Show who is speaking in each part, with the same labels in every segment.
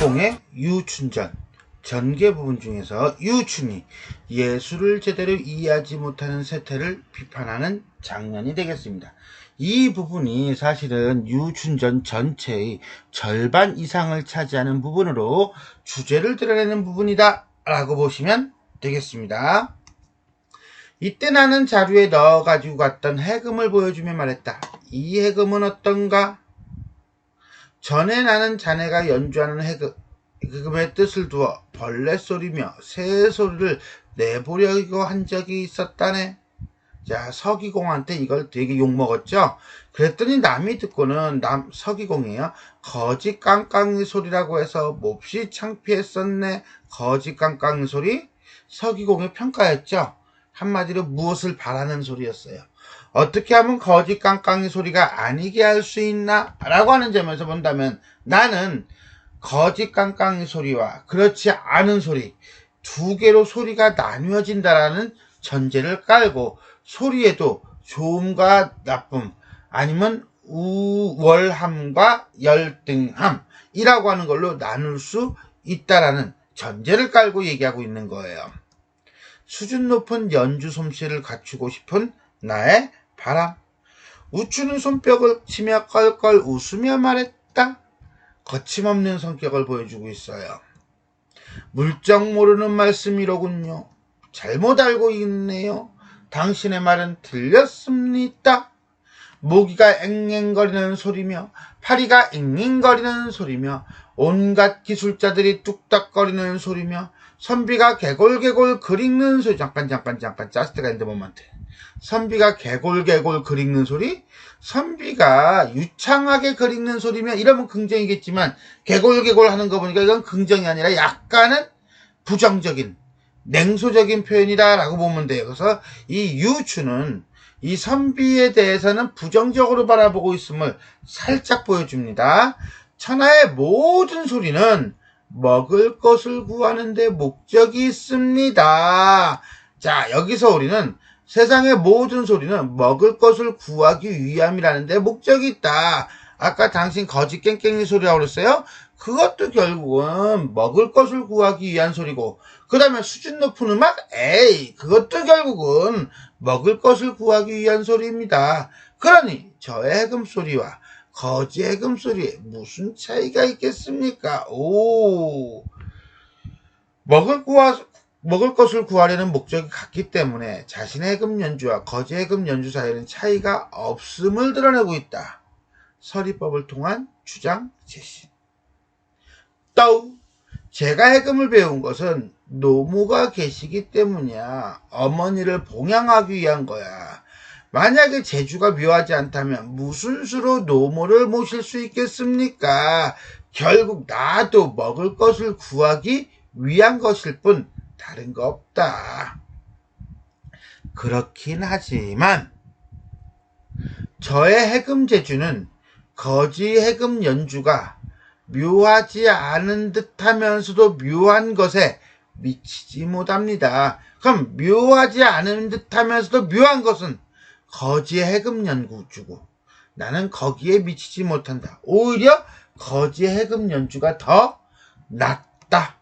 Speaker 1: 박공의 유춘전, 전개 부분 중에서 유춘이 예술을 제대로 이해하지 못하는 세태를 비판하는 장면이 되겠습니다. 이 부분이 사실은 유춘전 전체의 절반 이상을 차지하는 부분으로 주제를 드러내는 부분이다 라고 보시면 되겠습니다. 이때 나는 자료에 넣어 가지고 갔던 해금을 보여주며 말했다. 이 해금은 어떤가? 전에 나는 자네가 연주하는 해금의 뜻을 두어 벌레 소리며 새 소리를 내보려고 한 적이 있었다네. 자, 서기공한테 이걸 되게 욕먹었죠. 그랬더니 남이 듣고는 서기공이에요. 거지 깡깡이 소리라고 해서 몹시 창피했었네. 거지 깡깡이 소리? 서기공의 평가였죠. 한마디로 무엇을 바라는 소리였어요. 어떻게 하면 거지 깡깡이 소리가 아니게 할 수 있나? 라고 하는 점에서 본다면 나는 거지 깡깡이 소리와 그렇지 않은 소리 두 개로 소리가 나뉘어진다라는 전제를 깔고 소리에도 좋음과 나쁨 아니면 우월함과 열등함이라고 하는 걸로 나눌 수 있다라는 전제를 깔고 얘기하고 있는 거예요. 수준 높은 연주 솜씨를 갖추고 싶은 나의 바람. 우추는 손뼉을 치며 껄껄 웃으며 말했다. 거침없는 성격을 보여주고 있어요. 물정 모르는 말씀이로군요. 잘못 알고 있네요. 당신의 말은 틀렸습니다. 모기가 앵앵거리는 소리며 파리가 잉잉거리는 소리며 온갖 기술자들이 뚝딱거리는 소리며 선비가 개골개골 글 읽는 소리. 잠깐 자스트가 인더 모먼트. 선비가 개골개골 글 읽는 소리? 선비가 유창하게 글 읽는 소리면 이러면 긍정이겠지만 개골개골 하는 거 보니까 이건 긍정이 아니라 약간은 부정적인 냉소적인 표현이다 라고 보면 돼요. 그래서 이 유추는 이 선비에 대해서는 부정적으로 바라보고 있음을 살짝 보여줍니다. 천하의 모든 소리는 먹을 것을 구하는 데 목적이 있습니다. 자, 여기서 우리는 세상의 모든 소리는 먹을 것을 구하기 위함이라는 데 목적이 있다. 아까 당신 거지 깽깽이 소리라고 그랬어요? 그것도 결국은 먹을 것을 구하기 위한 소리고 그 다음에 수준 높은 음악? 그것도 결국은 먹을 것을 구하기 위한 소리입니다. 그러니 저의 해금 소리와 거지 해금 소리에 무슨 차이가 있겠습니까? 먹을 것을 구하려는 목적이 같기 때문에 자신의 해금 연주와 거지 해금 연주 사이에는 차이가 없음을 드러내고 있다. 서리법을 통한 주장 제시. 또 제가 해금을 배운 것은 노모가 계시기 때문이야. 어머니를 봉양하기 위한 거야. 만약에 제주가 묘하지 않다면 무슨 수로 노모를 모실 수 있겠습니까? 결국 나도 먹을 것을 구하기 위한 것일 뿐 다른 거 없다. 그렇긴 하지만 저의 해금 제주는 거지 해금 연주가 묘하지 않은 듯하면서도 묘한 것에 미치지 못합니다. 그럼 묘하지 않은 듯하면서도 묘한 것은 거지의 해금 연주고 나는 거기에 미치지 못한다. 오히려 거지의 해금 연주가 더 낫다.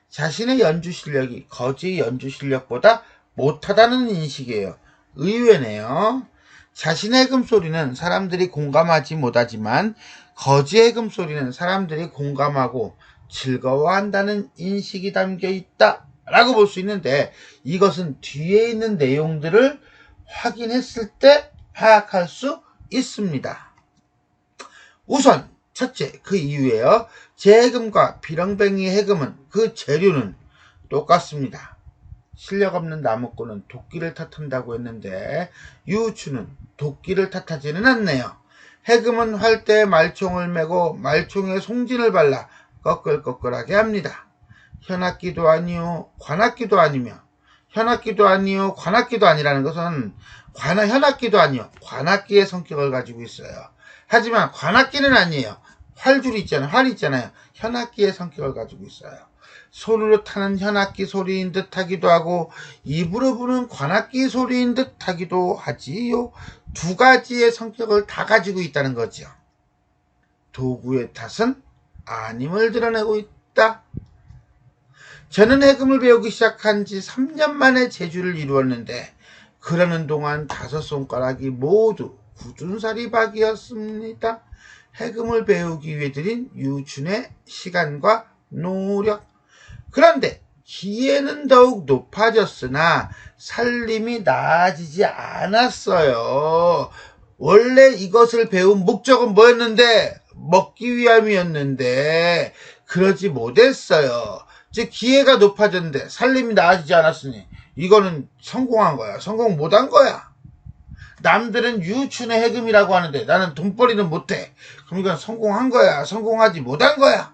Speaker 1: 자신의 연주 실력이 거지의 연주 실력보다 못하다는 인식이에요. 의외네요. 자신의 해금 소리는 사람들이 공감하지 못하지만 거지의 해금 소리는 사람들이 공감하고 즐거워한다는 인식이 담겨 있다 라고 볼 수 있는데 이것은 뒤에 있는 내용들을 확인했을 때 파악할 수 있습니다. 우선 첫째, 그 이유예요. 제 해금과 비렁뱅이 해금은 그 재료는 똑같습니다. 실력 없는 나무꾼은 도끼를 탓한다고 했는데 유추는 도끼를 탓하지는 않네요. 해금은 활대에 말총을 메고 말총에 송진을 발라 꺼끌꺼끌하게 합니다. 현악기도 아니요 관악기도 아니며 현악기도 아니요 관악기도 아니라는 것은 현악기도 아니요 관악기의 성격을 가지고 있어요. 하지만 관악기는 아니에요. 활이 있잖아요. 현악기의 성격을 가지고 있어요. 손으로 타는 현악기 소리인 듯 하기도 하고 입으로 부는 관악기 소리인 듯 하기도 하지요. 두 가지의 성격을 다 가지고 있다는 거죠. 도구의 탓은 아님을 드러내고 있다. 저는 해금을 배우기 시작한 지 3년 만에 제주를 이루었는데 그러는 동안 5손가락이 모두 굳은 살이 박이었습니다. 해금을 배우기 위해 들인 유춘의 시간과 노력. 그런데 기회는 더욱 높아졌으나 살림이 나아지지 않았어요. 원래 이것을 배운 목적은 뭐였는데? 먹기 위함이었는데 그러지 못했어요. 즉 기회가 높아졌는데 살림이 나아지지 않았으니 이거는 성공한 거야. 성공 못한 거야. 남들은 유춘의 해금이라고 하는데 나는 돈벌이는 못해. 그럼 이건 성공한 거야. 성공하지 못한 거야.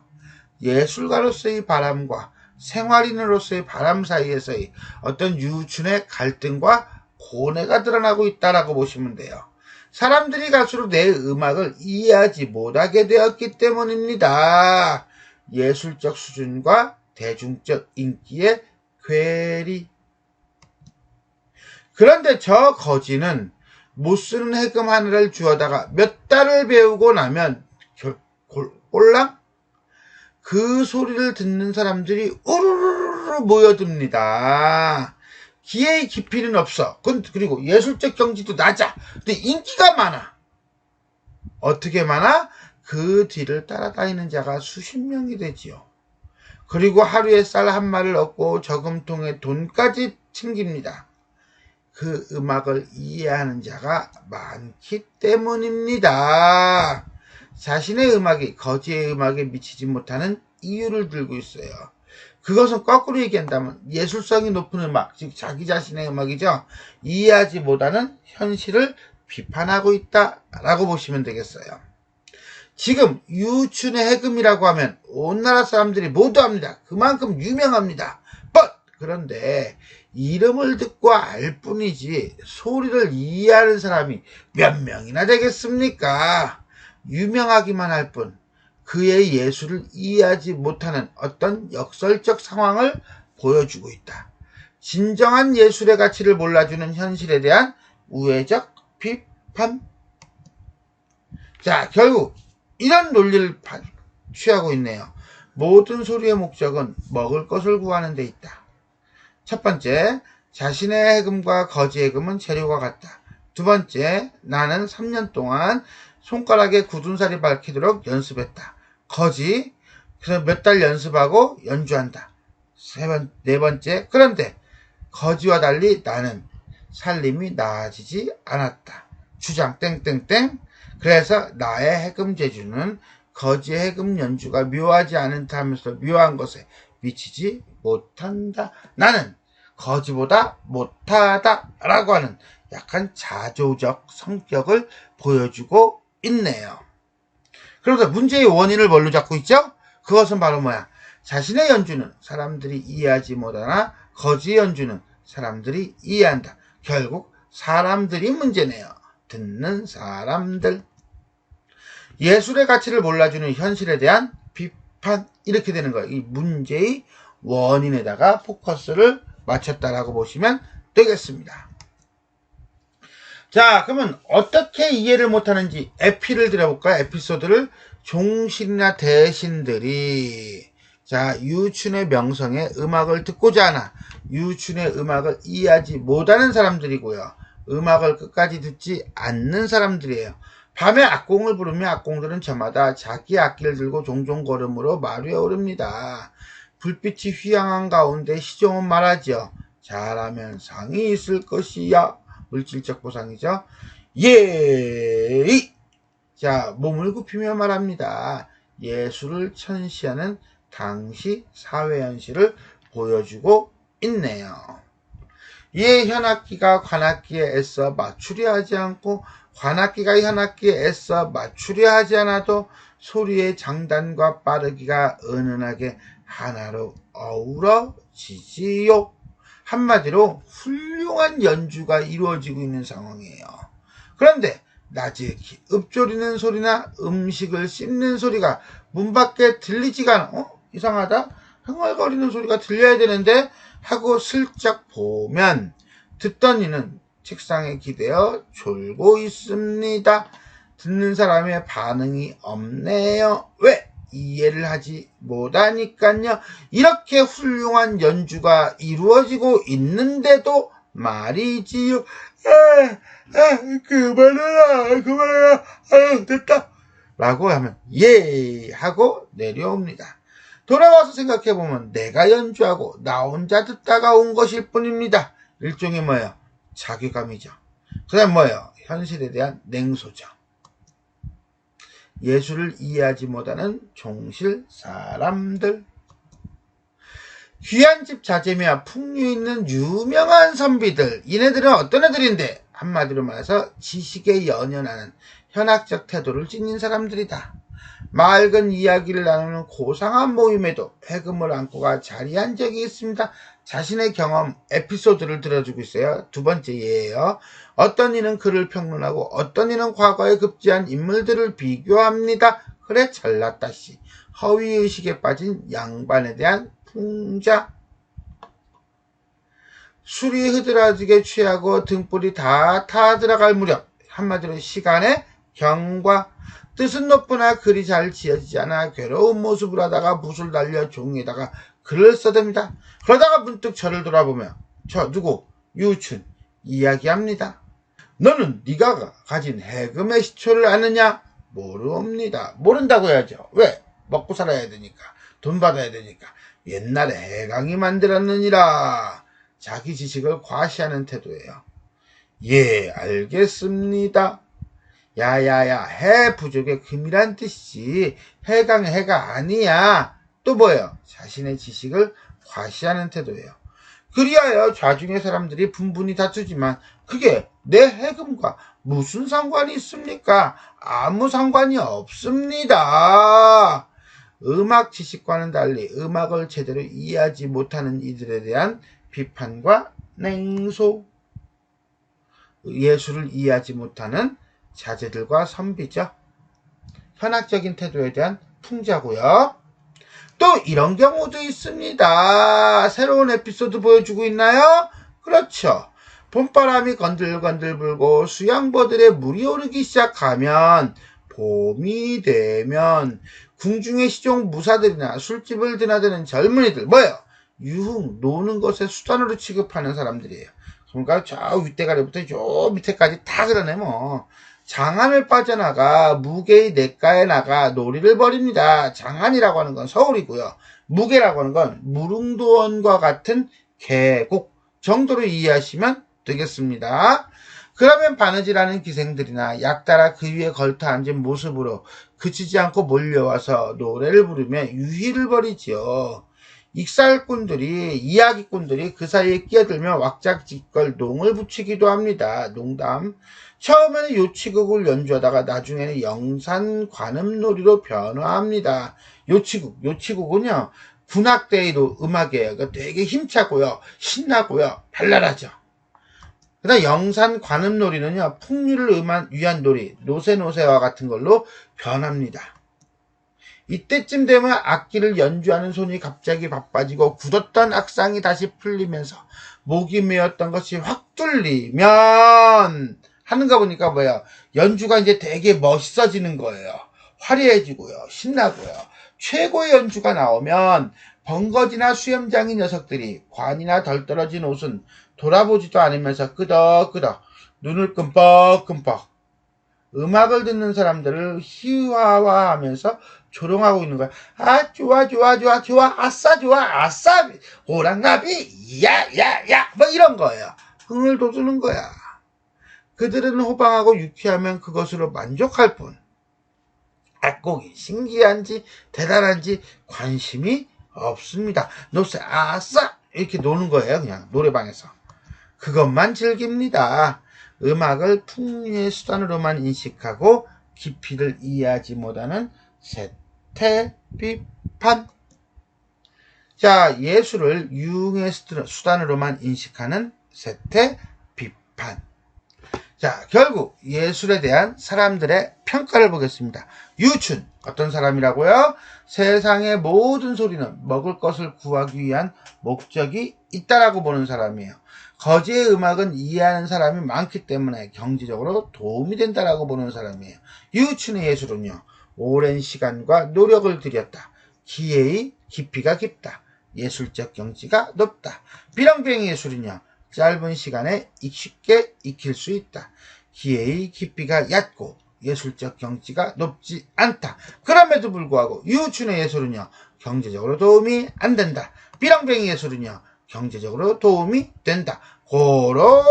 Speaker 1: 예술가로서의 바람과 생활인으로서의 바람 사이에서의 어떤 유춘의 갈등과 고뇌가 드러나고 있다라고 보시면 돼요. 사람들이 갈수록 내 음악을 이해하지 못하게 되었기 때문입니다. 예술적 수준과 대중적 인기의 괴리. 그런데 저 거지는 못쓰는 해금 하나를 주워다가 몇 달을 배우고 나면 꼴랑 그 소리를 듣는 사람들이 우르르르 모여듭니다. 기회의 깊이는 없어. 그리고 예술적 경지도 낮아. 근데 인기가 많아. 어떻게 많아? 그 뒤를 따라다니는 자가 수십 명이 되지요. 그리고 하루에 쌀 한 마리를 얻고 저금통에 돈까지 챙깁니다. 그 음악을 이해하는 자가 많기 때문입니다. 자신의 음악이 거지의 음악에 미치지 못하는 이유를 들고 있어요. 그것은 거꾸로 얘기한다면 예술성이 높은 음악, 즉 자기 자신의 음악이죠. 이해하지 못하는 현실을 비판하고 있다라고 보시면 되겠어요. 지금 유춘의 해금이라고 하면 온 나라 사람들이 모두 압니다. 그만큼 유명합니다. 그런데 이름을 듣고 알 뿐이지 소리를 이해하는 사람이 몇 명이나 되겠습니까? 유명하기만 할 뿐 그의 예술을 이해하지 못하는 어떤 역설적 상황을 보여주고 있다. 진정한 예술의 가치를 몰라주는 현실에 대한 우회적 비판. 자, 결국 이런 논리를 취하고 있네요. 모든 소리의 목적은 먹을 것을 구하는 데 있다. 첫 번째, 자신의 해금과 거지 해금은 재료가 같다. 두 번째, 나는 3년 동안 손가락에 굳은 살이 박히도록 연습했다. 거지, 그래서 몇 달 연습하고 연주한다. 네 번째, 그런데 거지와 달리 나는 살림이 나아지지 않았다. 주장 땡땡땡. 그래서 나의 해금 재주는 거지의 해금 연주가 묘하지 않다 하면서 묘한 것에 미치지 못한다. 나는 거지보다 못하다 라고 하는 약간 자조적 성격을 보여주고 있네요. 그러면서 문제의 원인을 뭘로 잡고 있죠? 그것은 바로 뭐야? 자신의 연주는 사람들이 이해하지 못하나 거지의 연주는 사람들이 이해한다. 결국 사람들이 문제네요. 듣는 사람들. 예술의 가치를 몰라주는 현실에 대한 비판. 이렇게 되는 거예요. 이 문제의 원인에다가 포커스를 맞췄다라고 보시면 되겠습니다. 자, 그러면 어떻게 이해를 못하는지 에피를 들어볼까요? 에피소드를. 종신이나 대신들이 자 유춘의 명성에 음악을 듣고자 하나 유춘의 음악을 이해하지 못하는 사람들이고요. 음악을 끝까지 듣지 않는 사람들이에요. 밤에 악공을 부르며 악공들은 저마다 자기 악기를 들고 종종 걸음으로 마루 위에 오릅니다. 불빛이 휘황한 가운데 시종은 말하지요. 잘하면 상이 있을 것이야. 물질적 보상이죠. 예이! 자, 몸을 굽히며 말합니다. 예술을 천시하는 당시 사회 현실을 보여주고 있네요. 이에 현악기가 관악기에 애써 맞추려 하지 않고 관악기가 현악기에 애써 맞추려 하지 않아도 소리의 장단과 빠르기가 은은하게 하나로 어우러지지요. 한마디로 훌륭한 연주가 이루어지고 있는 상황이에요. 그런데 나지막히 읊조리는 소리나 음식을 씹는 소리가 문 밖에 들리지가 않아. 이상하다. 흥얼거리는 소리가 들려야 되는데 하고 슬쩍 보면 듣던 이는 책상에 기대어 졸고 있습니다. 듣는 사람의 반응이 없네요. 왜? 이해를 하지 못하니까요. 이렇게 훌륭한 연주가 이루어지고 있는데도 말이지요. 그만해라. 됐다. 라고 하면 예 하고 내려옵니다. 돌아와서 생각해보면 내가 연주하고 나 혼자 듣다가 온 것일 뿐입니다. 일종의 뭐예요? 자괴감이죠. 그 다음 뭐예요? 현실에 대한 냉소죠. 예수를 이해하지 못하는 종실 사람들. 귀한 집 자제며 풍류 있는 유명한 선비들. 이네들은 어떤 애들인데? 한마디로 말해서 지식에 연연하는 현학적 태도를 지닌 사람들이다. 맑은 이야기를 나누는 고상한 모임에도 해금을 안고가 자리한 적이 있습니다. 자신의 경험, 에피소드를 들어주고 있어요. 두 번째 예예요. 어떤 이는 그를 평론하고 어떤 이는 과거에 급제한 인물들을 비교합니다. 그래 잘났다 씨. 허위의식에 빠진 양반에 대한 풍자. 술이 흐드러지게 취하고 등불이 다 타들어갈 무렵 한마디로 시간의 경과. 뜻은 높으나 글이 잘 지어지지 않아 괴로운 모습을 하다가 붓을 날려 종이에다가 글을 써댑니다. 그러다가 문득 저를 돌아보며 저 누구? 유춘 이야기합니다. 너는 네가 가진 해금의 시초를 아느냐? 모릅니다. 모른다고 해야죠. 왜? 먹고 살아야 되니까. 돈 받아야 되니까. 옛날에 해강이 만들었느니라. 자기 지식을 과시하는 태도예요. 예, 알겠습니다. 야야야, 해 부족의 금이란 뜻이지 해강의 해가 아니야. 또 뭐예요? 자신의 지식을 과시하는 태도예요. 그리하여 좌중의 사람들이 분분히 다투지만 그게 내 해금과 무슨 상관이 있습니까? 아무 상관이 없습니다. 음악 지식과는 달리 음악을 제대로 이해하지 못하는 이들에 대한 비판과 냉소. 예수를 이해하지 못하는 자제들과 선비죠. 현학적인 태도에 대한 풍자고요. 또 이런 경우도 있습니다. 새로운 에피소드 보여주고 있나요? 그렇죠. 봄바람이 건들건들 불고 수양버들의 물이 오르기 시작하면 봄이 되면 궁중의 시종 무사들이나 술집을 드나드는 젊은이들 뭐예요? 유흥, 노는 것의 수단으로 취급하는 사람들이에요. 그러니까 저 윗대가리부터 저 밑에까지 다 그러네 뭐. 장안을 빠져나가 무계의 냇가에 나가 놀이를 벌입니다. 장안이라고 하는 건 서울이고요. 무계라고 하는 건 무릉도원과 같은 계곡 정도로 이해하시면 되겠습니다. 그러면 바느질하는 기생들이나 약따라 그 위에 걸터 앉은 모습으로 그치지 않고 몰려와서 노래를 부르며 유희를 벌이지요. 익살꾼들이, 이야기꾼들이 그 사이에 끼어들며 왁작지껄 농을 붙이기도 합니다. 농담. 처음에는 요치국을 연주하다가 나중에는 영산관음놀이로 변화합니다. 요치국은요, 군악대의로 음악이에요. 그러니까 되게 힘차고요, 신나고요, 발랄하죠. 그 다음 영산관음놀이는요, 풍류를 위한 놀이, 노세노세와 같은 걸로 변합니다. 이때쯤 되면 악기를 연주하는 손이 갑자기 바빠지고 굳었던 악상이 다시 풀리면서 목이 메었던 것이 확 뚫리면 하는 거 보니까 뭐예요? 연주가 이제 되게 멋있어지는 거예요. 화려해지고요. 신나고요. 최고의 연주가 나오면 번거지나 수염장인 녀석들이 관이나 덜 떨어진 옷은 돌아보지도 않으면서 끄덕끄덕 눈을 끔뻑끔뻑 음악을 듣는 사람들을 희화화하면서 조롱하고 있는 거야. 아, 좋아, 아싸, 좋아, 아싸, 호랑나비, 야, 뭐 이런 거예요. 흥을 돋우는 거야. 그들은 호방하고 유쾌하면 그것으로 만족할 뿐, 악곡이 신기한지 대단한지 관심이 없습니다. 노세, 아싸, 이렇게 노는 거예요. 그냥 노래방에서. 그것만 즐깁니다. 음악을 풍류의 수단으로만 인식하고 깊이를 이해하지 못하는 세태비판. 자, 예술을 유흥의 수단으로만 인식하는 세태비판. 자, 결국 예술에 대한 사람들의 평가를 보겠습니다. 유춘, 어떤 사람이라고요? 세상의 모든 소리는 먹을 것을 구하기 위한 목적이 있다라고 보는 사람이에요. 거지의 음악은 이해하는 사람이 많기 때문에 경제적으로 도움이 된다라고 보는 사람이에요. 유춘의 예술은요, 오랜 시간과 노력을 들였다. 기회의 깊이가 깊다. 예술적 경지가 높다. 비렁뱅이 예술은요, 짧은 시간에 쉽게 익힐 수 있다. 기회의 깊이가 얕고 예술적 경지가 높지 않다. 그럼에도 불구하고 유춘의 예술은요, 경제적으로 도움이 안 된다. 비렁뱅이 예술은요, 경제적으로 도움이 된다. 고로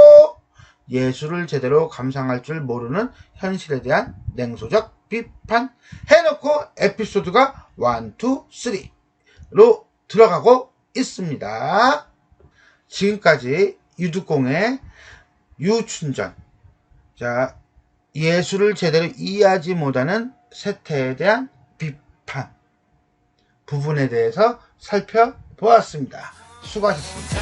Speaker 1: 예술을 제대로 감상할 줄 모르는 현실에 대한 냉소적 비판 해놓고 에피소드가 1, 2, 3로 들어가고 있습니다. 지금까지 유득공의 유춘전, 자, 예술을 제대로 이해하지 못하는 세태에 대한 비판 부분에 대해서 살펴보았습니다. 수고하셨습니다.